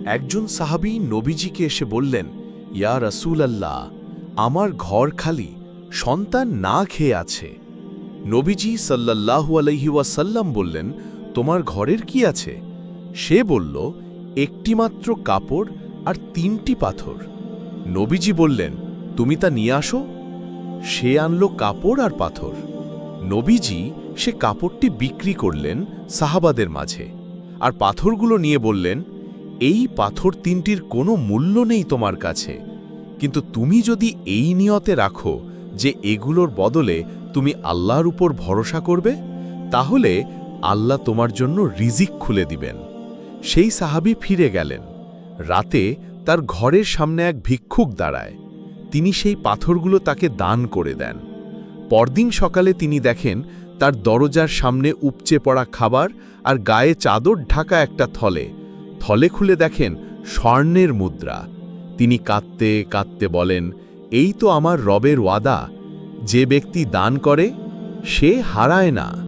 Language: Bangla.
একজন সাহাবী নবীজিকে এসে বললেন, ইয়া রাসূলাল্লাহ, আমার ঘর খালি, সন্তান না খেয়ে আছে। নবীজি সাল্লাল্লাহু আলাইহি ওয়াসাল্লাম বললেন, তোমার ঘরের কি আছে? সে বলল, একটিমাত্র কাপড় আর ৩টি পাথর। নবীজি বললেন, তুমি তা নিয়ে আসো। সে আনল কাপড় আর পাথর। নবীজি সে কাপড়টি বিক্রি করলেন সাহাবাদের মাঝে, আর পাথরগুলো নিয়ে বললেন, এই পাথর ৩টির কোনো মূল্য নেই তোমার কাছে, কিন্তু তুমি যদি এই নিয়তে রাখো যে এগুলোর বদলে তুমি আল্লাহর উপর ভরসা করবে, তাহলে আল্লাহ তোমার জন্য রিজিক খুলে দিবেন। সেই সাহাবী ফিরে গেলেন। রাতে তার ঘরের সামনে এক ভিক্ষুক দাঁড়ায়। তিনি সেই পাথরগুলো তাকে দান করে দেন। পরদিন সকালে তিনি দেখেন তার দরজার সামনে উপচে পড়া খাবার আর গায়ে চাদর ঢাকা একটা থলে। থলে খুলে দেখেন স্বর্ণের মুদ্রা। তিনি কাঁদতে কাঁদতে বলেন, এই তো আমার রবের ওয়াদা, যে ব্যক্তি দান করে সে হারায় না।